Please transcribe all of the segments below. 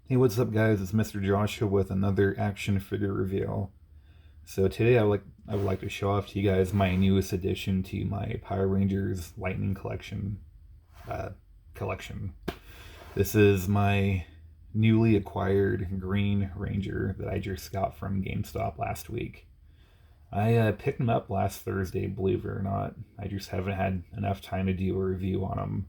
Hey, what's up, guys? It's Mr. Joshua with another action figure review. So today, I would like to show off to you guys my newest addition to my Power Rangers Lightning uh, collection. This is my newly acquired Green Ranger that I just got from GameStop last week. I picked him up last Thursday, believe it or not. I just haven't had enough time to do a review on him.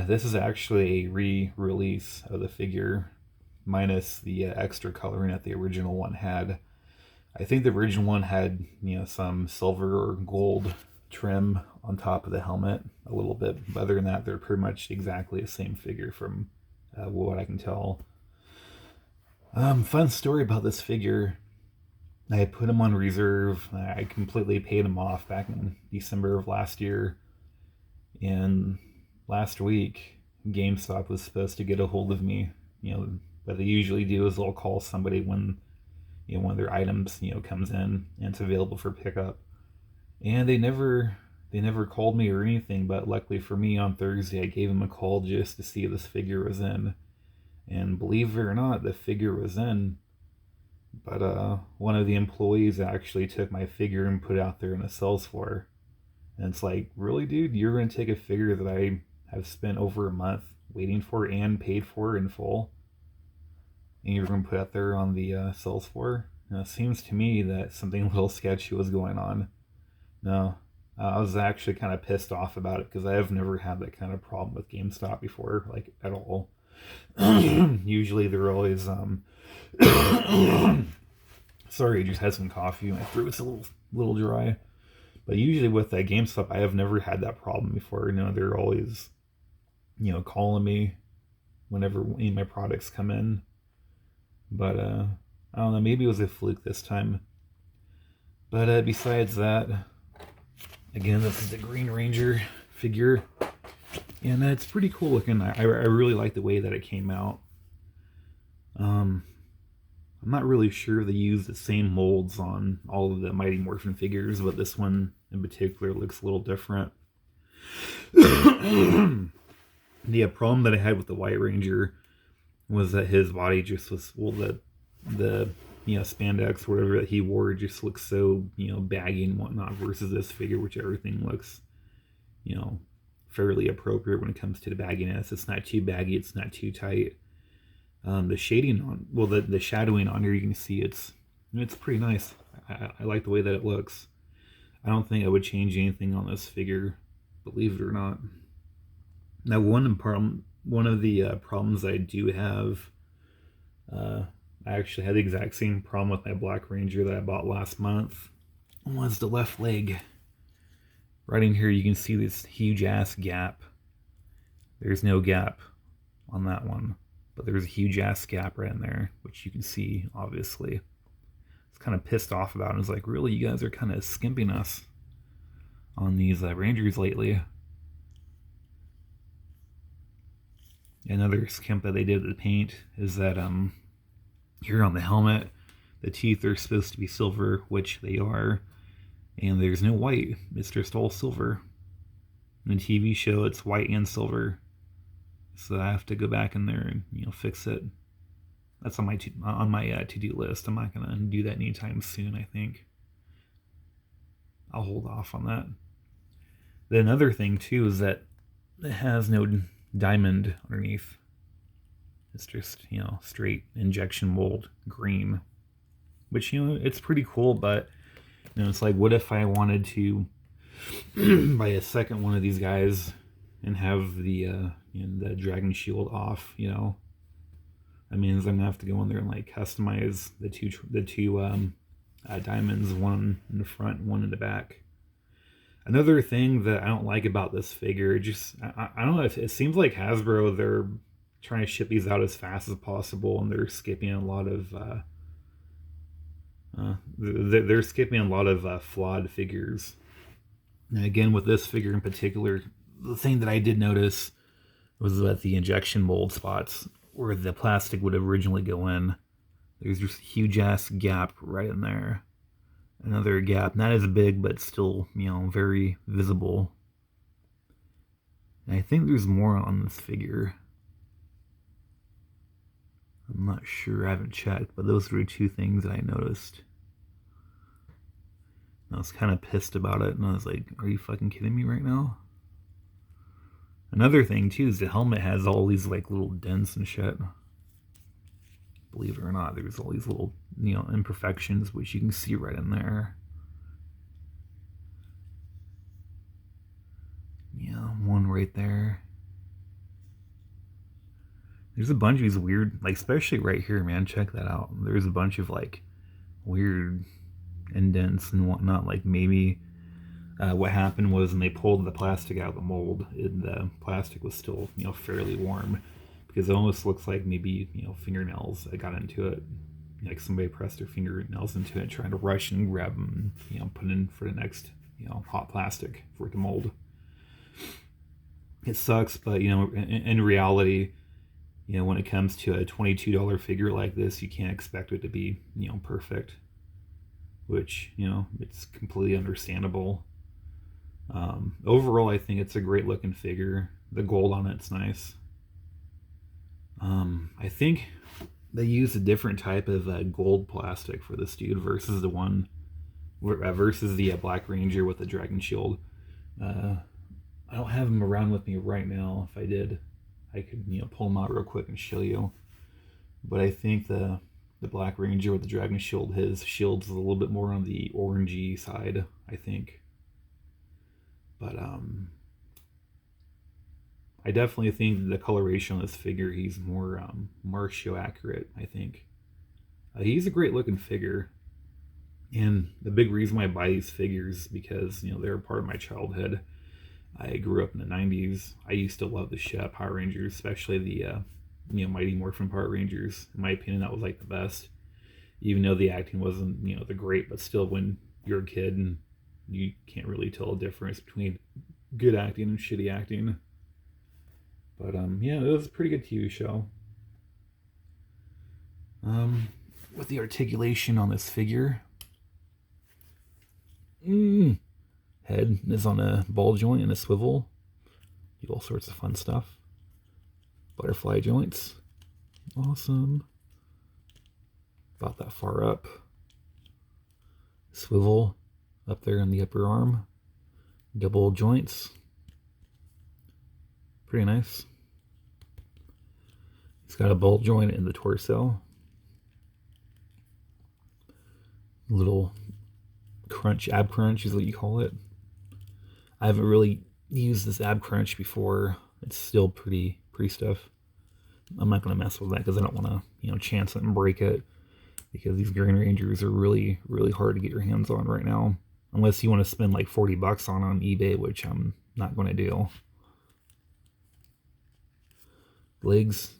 This is actually a re-release of the figure, minus the extra coloring that the original one had. I think the original one had, some silver or gold trim on top of the helmet a little bit. But other than that, they're pretty much exactly the same figure from what I can tell. Fun story about this figure. I had put him on reserve. I completely paid him off back in December of last year. And last week, GameStop was supposed to get a hold of me. What they usually do is they'll call somebody when one of their items comes in and it's available for pickup. And they never called me or anything. But luckily for me, on Thursday I gave them a call just to see if this figure was in. And believe it or not, the figure was in. But one of the employees actually took my figure and put it out there in the sales floor. And it's like, really, dude? You're going to take a figure that I have spent over a month waiting for and paid for in full, and you're going to put out there on the sales floor? It seems to me that something a little sketchy was going on. No, I was actually kind of pissed off about it because I have never had that kind of problem with GameStop before, like at all. Usually they're always sorry, I just had some coffee. My throat's a little dry. But usually with that GameStop, I have never had that problem before. They're always, calling me whenever any of my products come in. But I don't know, maybe it was a fluke this time. But besides that, again, this is the Green Ranger figure. And it's pretty cool looking. I really like the way that it came out. I'm not really sure if they use the same molds on all of the Mighty Morphin figures, but this one in particular looks a little different. The problem that I had with the White Ranger was that his body just was, well, the spandex or whatever that he wore just looks so baggy and whatnot, versus this figure, which everything looks fairly appropriate when it comes to the bagginess. It's not too baggy, it's not too tight. The shading on, well, the shadowing on here, you can see it's pretty nice. I like the way that it looks. I don't think I would change anything on this figure, believe it or not. Now, one of the problems I do have, I actually had the exact same problem with my Black Ranger that I bought last month, was the left leg. Right in here, you can see this huge ass gap. There's no gap on that one, but there's a huge ass gap right in there, which you can see, obviously. It's kind of pissed off about it. It's like, really, you guys are kind of skimping us on these Rangers lately. Another skimp that they did with the paint is that here on the helmet, the teeth are supposed to be silver, which they are, and there's no white. It's just all silver. In the TV show, it's white and silver. So I have to go back in there and fix it. That's on my to-do list. I'm not gonna do that anytime soon. I think I'll hold off on that. Then another thing too is that it has no diamond underneath. It's just straight injection mold green, which it's pretty cool. But it's like, what if I wanted to buy a second one of these guys and have the the dragon shield off? That means I'm gonna have to go in there and like customize the two diamonds, one in the front, one in the back. Another thing that I don't like about this figure, I don't know, if it seems like Hasbro, they're trying to ship these out as fast as possible, and they're skipping a lot of flawed figures. And again, with this figure in particular, the thing that I did notice was that the injection mold spots where the plastic would originally go in, there's just a huge ass gap right in there. Another gap, not as big, but still, very visible. And I think there's more on this figure. I'm not sure, I haven't checked, but those were two things that I noticed. I was kind of pissed about it, and I was like, are you fucking kidding me right now? Another thing, too, is the helmet has all these, like, little dents and shit. Believe it or not, there's all these little, you know, imperfections, which you can see right in there. Yeah, one right there. There's a bunch of these weird, like, especially right here, man, check that out. There's a bunch of, like, weird indents and whatnot. Like, maybe what happened was when they pulled the plastic out of the mold, the plastic was still, you know, fairly warm, because it almost looks like maybe, you know, fingernails that got into it. Like somebody pressed their fingernails into it, trying to rush and grab them, you know, put in for the next, you know, hot plastic for it to mold. It sucks, but, you know, in reality, you know, when it comes to a $22 figure like this, you can't expect it to be, you know, perfect. Which, you know, it's completely understandable. Overall, I think it's a great looking figure. The gold on it's nice. I think they used a different type of gold plastic for this dude versus the one versus the Black Ranger with the Dragon Shield. I don't have him around with me right now. If I did, I could, you know, pull him out real quick and show you. But I think the Black Ranger with the Dragon Shield, his shield's a little bit more on the orangey side, I think. But I definitely think the coloration on this figure, he's more Marshall accurate, I think. He's a great looking figure. And the big reason why I buy these figures is because, you know, they're part of my childhood. I grew up in the 90s. I used to love the shit Power Rangers, especially the, you know, Mighty Morphin Power Rangers. In my opinion, that was like the best. Even though the acting wasn't, you know, the great, but still, when you're a kid and you can't really tell a difference between good acting and shitty acting. But yeah, it was a pretty good TV show. With the articulation on this figure, head is on a ball joint and a swivel. Do all sorts of fun stuff. Butterfly joints, awesome. About that far up. Swivel up there in the upper arm. Double joints. Pretty nice. It's got a ball joint in the torso. Little crunch, ab crunch is what you call it. I haven't really used this ab crunch before. It's still pretty stuff. I'm not going to mess with that because I don't want to, you know, chance it and break it, because these Green Rangers are really hard to get your hands on right now, unless you want to spend like $40 on eBay, which I'm not going to do. Legs,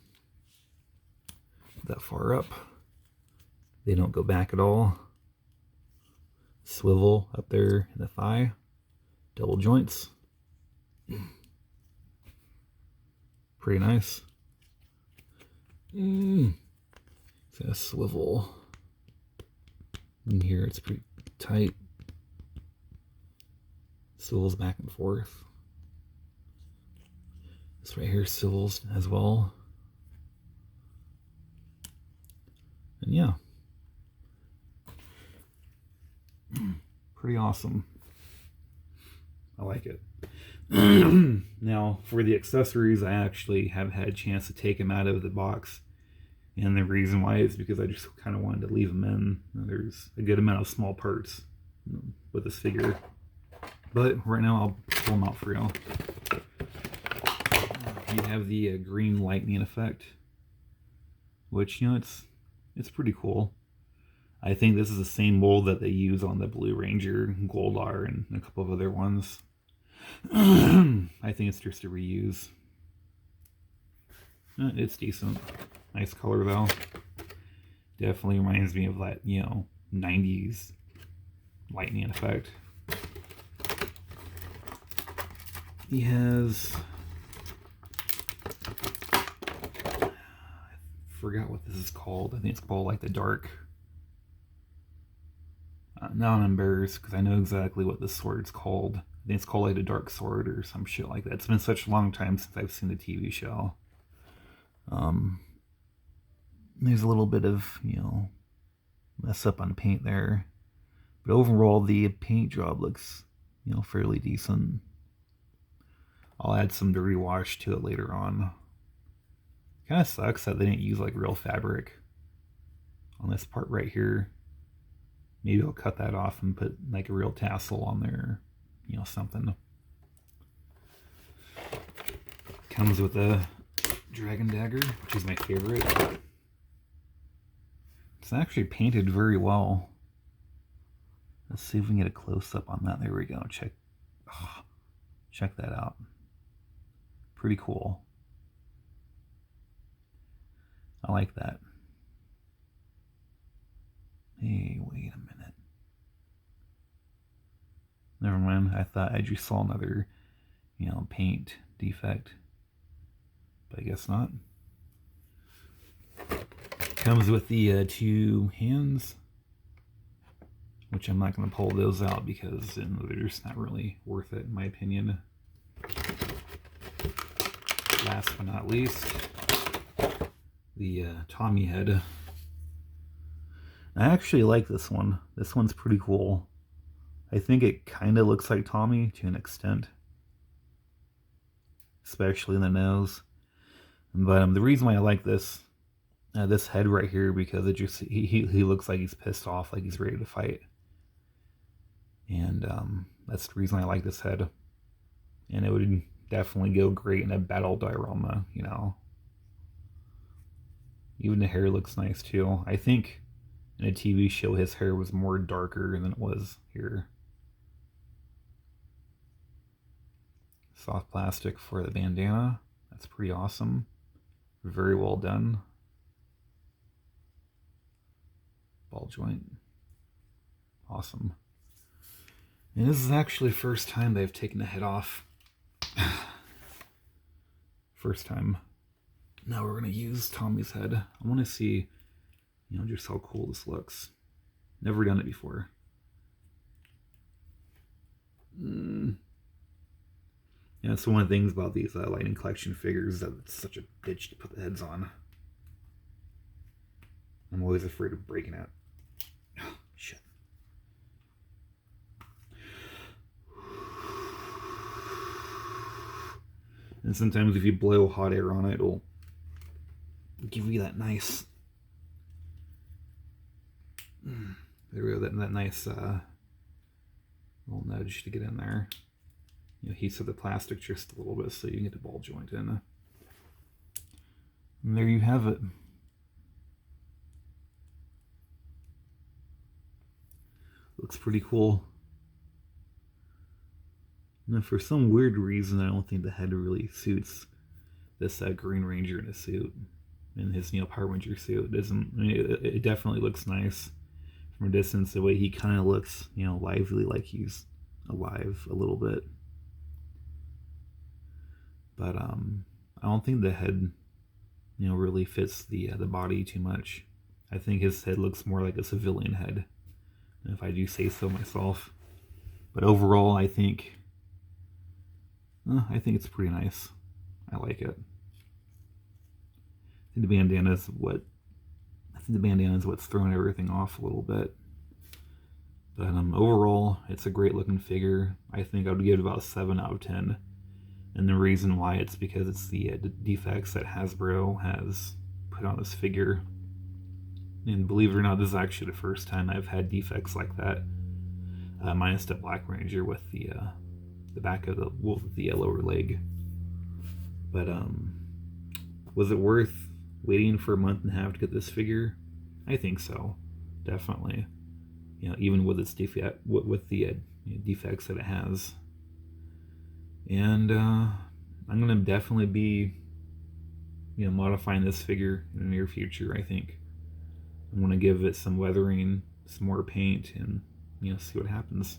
that far up, they don't go back at all. Swivel up there in the thigh, double joints, pretty nice. It's got a swivel in here, it's pretty tight. Swivels back and forth. This right here swivels as well. And yeah, pretty awesome. I like it. Now, for the accessories, I actually have had a chance to take them out of the box. And the reason why is because I just kind of wanted to leave them in. There's a good amount of small parts with this figure. But right now, I'll pull them out for you. You have the green lightning effect, which, you know, it's pretty cool. I think this is the same mold that they use on the Blue Ranger, Goldar, and a couple of other ones. I think it's just a reuse. It's decent. Nice color though. Definitely reminds me of that, you know, 90s lightning effect. He has... I forgot what this is called. I think it's called like the dark... now I'm embarrassed because I know exactly what this sword's called. I think it's called like the Dark Sword or some shit like that. It's been such a long time since I've seen the TV show. There's a little bit of, mess up on paint there. But overall, the paint job looks, fairly decent. I'll add some dirty wash to it later on. Kind of sucks that they didn't use like real fabric on this part right here. Maybe I'll cut that off and put like a real tassel on there, something. Comes with a dragon dagger, which is my favorite. It's actually painted very well. Let's see if we can get a close-up on that. There we go. Check that out. Pretty cool. I like that. Hey, wait a minute. Never mind. I thought I just saw another, paint defect. But I guess not. Comes with the 2 hands, which I'm not going to pull those out because they're just not really worth it in my opinion. Last but not least, the Tommy head. I actually like this one. This one's pretty cool. I think it kind of looks like Tommy to an extent, especially in the nose. But the reason why I like this head right here, because it just he looks like he's pissed off, like he's ready to fight, and that's the reason I like this head. And it would definitely go great in a battle diorama, Even the hair looks nice too. I think in a TV show his hair was more darker than it was here. Soft plastic for the bandana. That's pretty awesome. Very well done. Ball joint. Awesome. And this is actually the first time they've taken the head off. First time. Now we're going to use Tommy's head. I want to see, just how cool this looks. Never done it before. Yeah, that's one of the things about these Lightning Collection figures, that it's such a bitch to put the heads on. I'm always afraid of breaking it. Oh, shit. And sometimes if you blow hot air on it, it'll give you that nice... There we go, that nice little nudge to get in there. Heats up the plastic just a little bit so you can get the ball joint in. And there you have it. Looks pretty cool. Now, for some weird reason, I don't think the head really suits this Green Ranger in a suit, in his Power Ranger suit. It doesn't. I mean, it definitely looks nice from a distance. The way he kind of looks, lively, like he's alive a little bit. But I don't think the head, really fits the body too much. I think his head looks more like a civilian head, if I do say so myself. But overall, I think it's pretty nice. I like it. I think the bandana is what's throwing everything off a little bit. But overall, it's a great looking figure. I think I would give it about a 7 out of 10. And the reason why, it's because it's the defects that Hasbro has put on this figure. And believe it or not, this is actually the first time I've had defects like that. Minus the Black Ranger with the back of the lower leg. But was it worth waiting for a month and a half to get this figure? I think so, definitely. Even with its defects that it has. And I'm gonna definitely be, modifying this figure in the near future. I think I'm gonna give it some weathering, some more paint, and see what happens.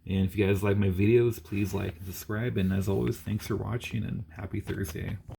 And if you guys like my videos, please like and subscribe. And as always, thanks for watching, and happy Thursday.